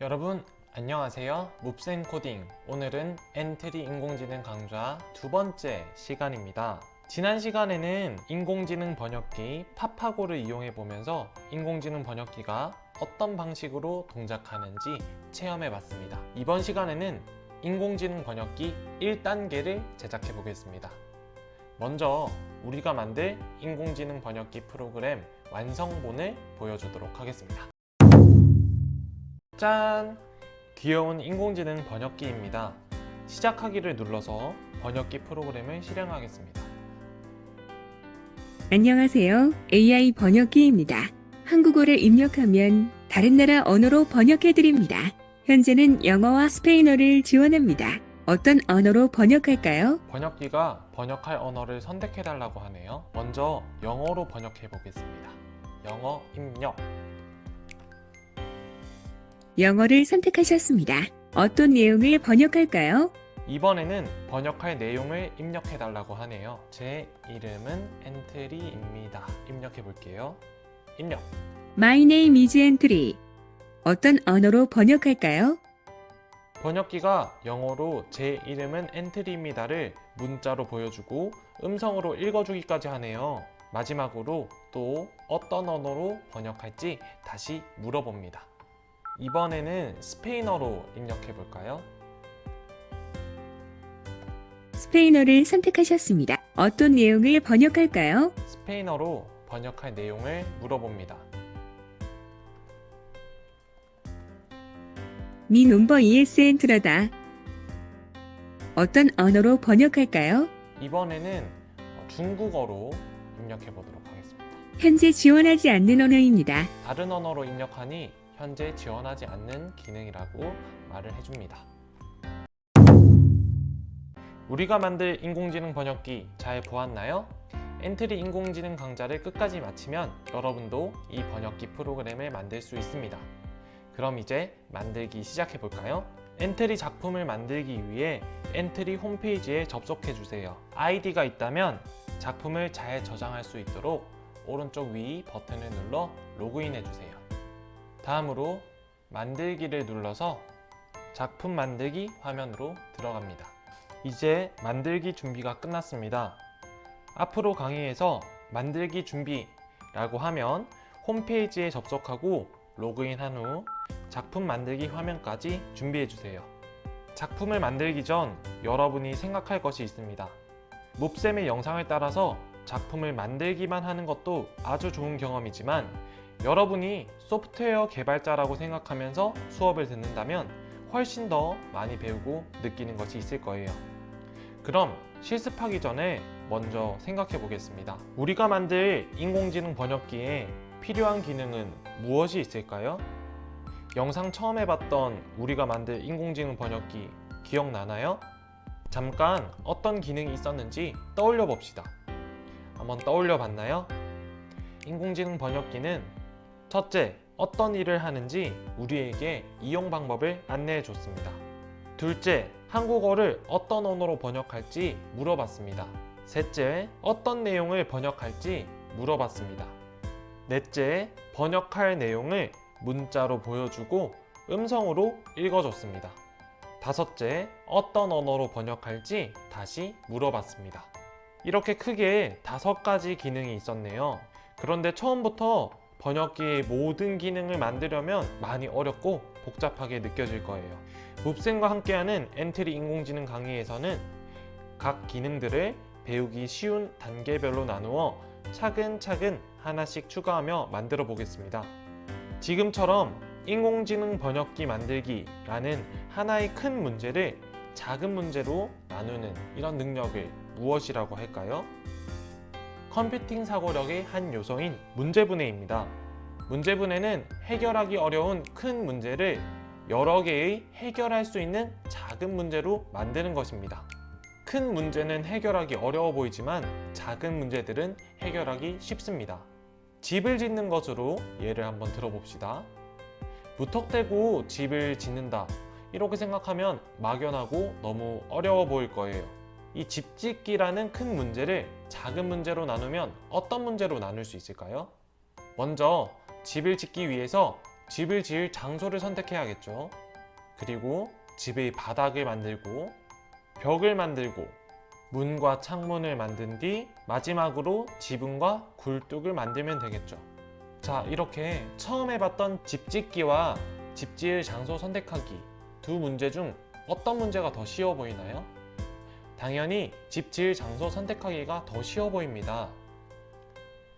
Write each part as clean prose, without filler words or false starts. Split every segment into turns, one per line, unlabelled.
여러분 안녕하세요. 몹센 코딩. 오늘은 엔트리 인공지능 강좌 두 번째 시간입니다. 지난 시간에는 인공지능 번역기 파파고를 이용해 보면서 인공지능 번역기가 어떤 방식으로 동작하는지 체험해 봤습니다. 이번 시간에는 인공지능 번역기 1단계를 제작해 보겠습니다. 먼저 우리가 만들 인공지능 번역기 프로그램 완성본을 보여주도록 하겠습니다. 짠! 귀여운 인공지능 번역기입니다. 시작하기를 눌러서 번역기 프로그램을 실행하겠습니다.
안녕하세요. AI 번역기입니다. 한국어를 입력하면 다른 나라 언어로 번역해드립니다. 현재는 영어와 스페인어를 지원합니다. 어떤 언어로 번역할까요?
번역기가 번역할 언어를 선택해달라고 하네요. 먼저 영어로 번역해 보겠습니다. 영어 입력.
영어를 선택하셨습니다. 어떤 내용을 번역할까요?
이번에는 번역할 내용을 입력해달라고 하네요. 제 이름은 엔트리입니다. 입력해 볼게요. 입력.
My name is Entry. 어떤 언어로 번역할까요?
번역기가 영어로 제 이름은 엔트리입니다를 문자로 보여주고 음성으로 읽어주기까지 하네요. 마지막으로 또 어떤 언어로 번역할지 다시 물어봅니다. 이번에는 스페인어로 입력해 볼까요?
스페인어를 선택하셨습니다. 어떤 내용을 번역할까요?
스페인어로 번역할 내용을 물어봅니다.
Mi nombre es Entrada. 어떤 언어로 번역할까요?
이번에는 중국어로 입력해 보도록 하겠습니다.
현재 지원하지 않는 언어입니다.
다른 언어로 입력하니 현재 지원하지 않는 기능이라고 말을 해줍니다. 우리가 만들 인공지능 번역기 잘 보았나요? 엔트리 인공지능 강좌를 끝까지 마치면 여러분도 이 번역기 프로그램을 만들 수 있습니다. 그럼 이제 만들기 시작해 볼까요? 엔트리 작품을 만들기 위해 엔트리 홈페이지에 접속해 주세요. 아이디가 있다면 작품을 잘 저장할 수 있도록 오른쪽 위 버튼을 눌러 로그인해 주세요. 다음으로 만들기를 눌러서 작품 만들기 화면으로 들어갑니다. 이제 만들기 준비가 끝났습니다. 앞으로 강의에서 만들기 준비라고 하면 홈페이지에 접속하고 로그인한 후 작품 만들기 화면까지 준비해 주세요. 작품을 만들기 전 여러분이 생각할 것이 있습니다. 몹쌤의 영상을 따라서 작품을 만들기만 하는 것도 아주 좋은 경험이지만 여러분이 소프트웨어 개발자라고 생각하면서 수업을 듣는다면 훨씬 더 많이 배우고 느끼는 것이 있을 거예요. 그럼 실습하기 전에 먼저 생각해 보겠습니다. 우리가 만들 인공지능 번역기에 필요한 기능은 무엇이 있을까요? 영상 처음 해봤던 우리가 만들 인공지능 번역기 기억나나요? 잠깐 어떤 기능이 있었는지 떠올려 봅시다. 한번 떠올려 봤나요? 인공지능 번역기는 첫째, 어떤 일을 하는지 우리에게 이용 방법을 안내해 줬습니다. 둘째, 한국어를 어떤 언어로 번역할지 물어봤습니다. 셋째, 어떤 내용을 번역할지 물어봤습니다. 넷째, 번역할 내용을 문자로 보여주고 음성으로 읽어줬습니다. 다섯째, 어떤 언어로 번역할지 다시 물어봤습니다. 이렇게 크게 5가지 기능이 있었네요. 그런데 처음부터 번역기의 모든 기능을 만들려면 많이 어렵고 복잡하게 느껴질 거예요. 몹쌤과 함께하는 엔트리 인공지능 강의에서는 각 기능들을 배우기 쉬운 단계별로 나누어 차근차근 하나씩 추가하며 만들어 보겠습니다. 지금처럼 인공지능 번역기 만들기라는 하나의 큰 문제를 작은 문제로 나누는 이런 능력을 무엇이라고 할까요? 컴퓨팅 사고력의 한 요소인 문제분해입니다. 문제분해는 해결하기 어려운 큰 문제를 여러 개의 해결할 수 있는 작은 문제로 만드는 것입니다. 큰 문제는 해결하기 어려워 보이지만 작은 문제들은 해결하기 쉽습니다. 집을 짓는 것으로 예를 한번 들어봅시다. 무턱대고 집을 짓는다 이렇게 생각하면 막연하고 너무 어려워 보일 거예요. 이 집 짓기라는 큰 문제를 작은 문제로 나누면 어떤 문제로 나눌 수 있을까요? 먼저 집을 짓기 위해서 집을 지을 장소를 선택해야겠죠. 그리고 집의 바닥을 만들고 벽을 만들고 문과 창문을 만든 뒤 마지막으로 지붕과 굴뚝을 만들면 되겠죠. 자, 이렇게 처음 해봤던 집 짓기와 집 지을 장소 선택하기 두 문제 중 어떤 문제가 더 쉬워 보이나요? 당연히 집 지을 장소 선택하기가 더 쉬워 보입니다.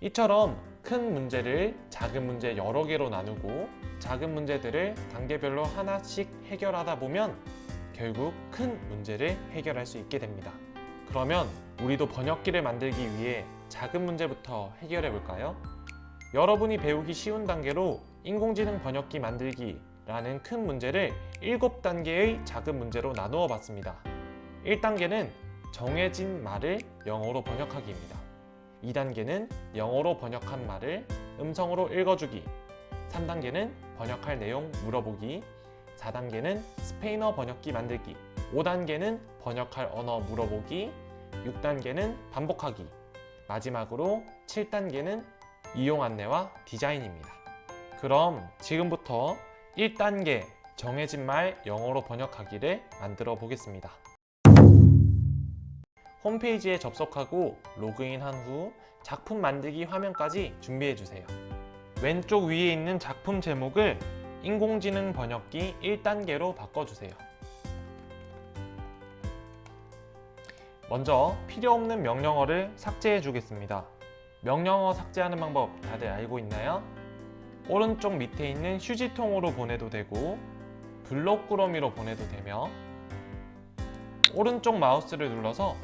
이처럼 큰 문제를 작은 문제 여러 개로 나누고 작은 문제들을 단계별로 하나씩 해결하다 보면 결국 큰 문제를 해결할 수 있게 됩니다. 그러면 우리도 번역기를 만들기 위해 작은 문제부터 해결해 볼까요? 여러분이 배우기 쉬운 단계로 인공지능 번역기 만들기라는 큰 문제를 7단계의 작은 문제로 나누어 봤습니다. 1단계는 정해진 말을 영어로 번역하기입니다. 2단계는 영어로 번역한 말을 음성으로 읽어주기. 3단계는 번역할 내용 물어보기. 4단계는 스페인어 번역기 만들기. 5단계는 번역할 언어 물어보기. 6단계는 반복하기. 마지막으로 7단계는 이용 안내와 디자인입니다. 그럼 지금부터 1단계 정해진 말 영어로 번역하기를 만들어 보겠습니다. 홈페이지에 접속하고 로그인한 후 작품 만들기 화면까지 준비해 주세요. 왼쪽 위에 있는 작품 제목을 인공지능 번역기 1단계로 바꿔주세요. 먼저 필요 없는 명령어를 삭제해 주겠습니다. 명령어 삭제하는 방법 다들 알고 있나요? 오른쪽 밑에 있는 휴지통으로 보내도 되고 블록 꾸러미로 보내도 되며 오른쪽 마우스를 눌러서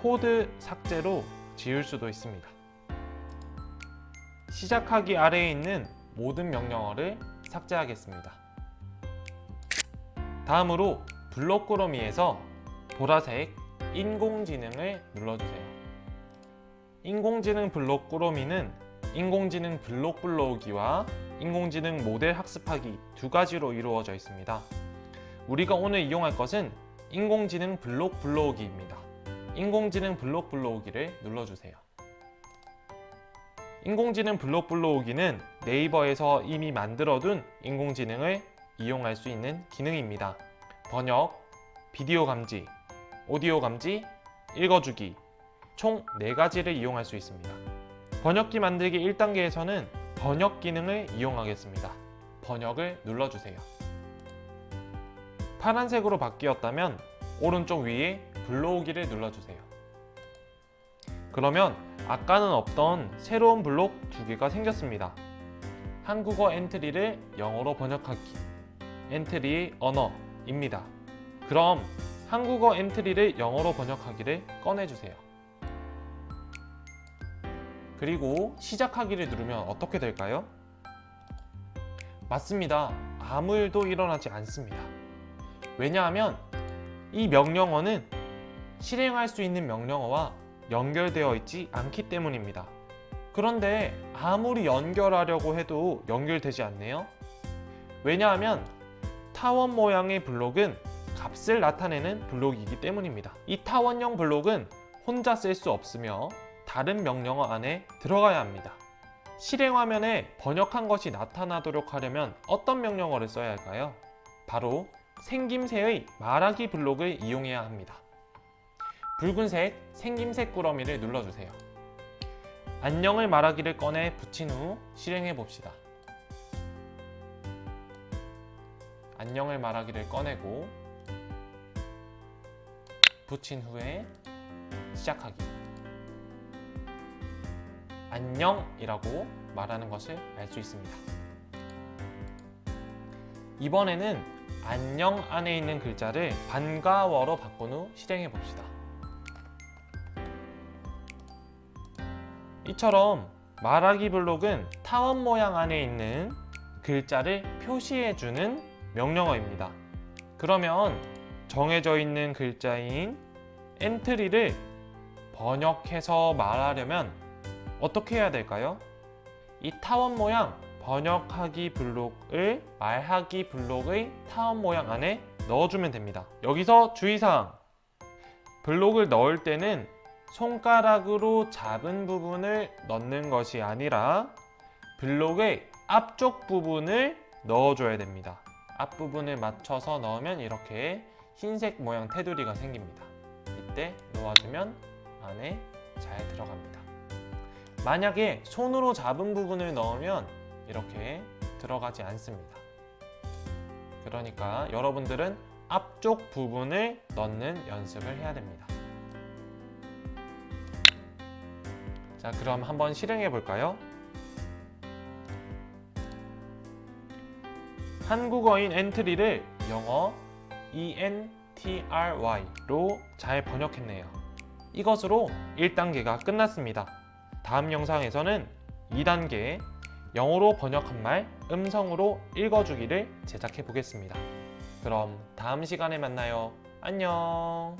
코드 삭제로 지울 수도 있습니다. 시작하기 아래에 있는 모든 명령어를 삭제하겠습니다. 다음으로 블록 꾸러미에서 보라색 인공지능을 눌러주세요. 인공지능 블록 꾸러미는 인공지능 블록 불러오기와 인공지능 모델 학습하기 두 가지로 이루어져 있습니다. 우리가 오늘 이용할 것은 인공지능 블록 불러오기입니다. 인공지능 블록 불러오기를 눌러주세요. 인공지능 블록 불러오기는 네이버에서 이미 만들어둔 인공지능을 이용할 수 있는 기능입니다. 번역, 비디오 감지, 오디오 감지, 읽어주기 총 4가지를 이용할 수 있습니다. 번역기 만들기 1단계에서는 번역 기능을 이용하겠습니다. 번역을 눌러주세요. 파란색으로 바뀌었다면 오른쪽 위에 불러오기를 눌러주세요. 그러면 아까는 없던 새로운 블록 2개가 생겼습니다. 한국어 엔트리를 영어로 번역하기, 엔트리의 언어입니다. 그럼 한국어 엔트리를 영어로 번역하기를 꺼내주세요. 그리고 시작하기를 누르면 어떻게 될까요? 맞습니다. 아무 일도 일어나지 않습니다. 왜냐하면 이 명령어는 실행할 수 있는 명령어와 연결되어 있지 않기 때문입니다. 그런데 아무리 연결하려고 해도 연결되지 않네요. 왜냐하면 타원 모양의 블록은 값을 나타내는 블록이기 때문입니다. 이 타원형 블록은 혼자 쓸 수 없으며 다른 명령어 안에 들어가야 합니다. 실행 화면에 번역한 것이 나타나도록 하려면 어떤 명령어를 써야 할까요? 바로 생김새의 말하기 블록을 이용해야 합니다. 붉은색 생김새 꾸러미를 눌러주세요. 안녕을 말하기를 꺼내 붙인 후 실행해 봅시다. 안녕을 말하기를 꺼내고 붙인 후에 시작하기. 안녕이라고 말하는 것을 알 수 있습니다. 이번에는 안녕 안에 있는 글자를 반가워로 바꾼 후 실행해 봅시다. 이처럼 말하기 블록은 타원 모양 안에 있는 글자를 표시해주는 명령어입니다. 그러면 정해져 있는 글자인 엔트리를 번역해서 말하려면 어떻게 해야 될까요? 이 타원 모양 번역하기 블록을 말하기 블록의 타원 모양 안에 넣어주면 됩니다. 여기서 주의사항! 블록을 넣을 때는 손가락으로 잡은 부분을 넣는 것이 아니라 블록의 앞쪽 부분을 넣어줘야 됩니다. 앞부분을 맞춰서 넣으면 이렇게 흰색 모양 테두리가 생깁니다. 이때 놓아주면 안에 잘 들어갑니다. 만약에 손으로 잡은 부분을 넣으면 이렇게 들어가지 않습니다. 그러니까 여러분들은 앞쪽 부분을 넣는 연습을 해야 됩니다. 자, 그럼 한번 실행해 볼까요? 한국어인 엔트리를 영어 ENTRY로 잘 번역했네요. 이것으로 1단계가 끝났습니다. 다음 영상에서는 2단계 영어로 번역한 말 음성으로 읽어주기를 제작해 보겠습니다. 그럼 다음 시간에 만나요. 안녕.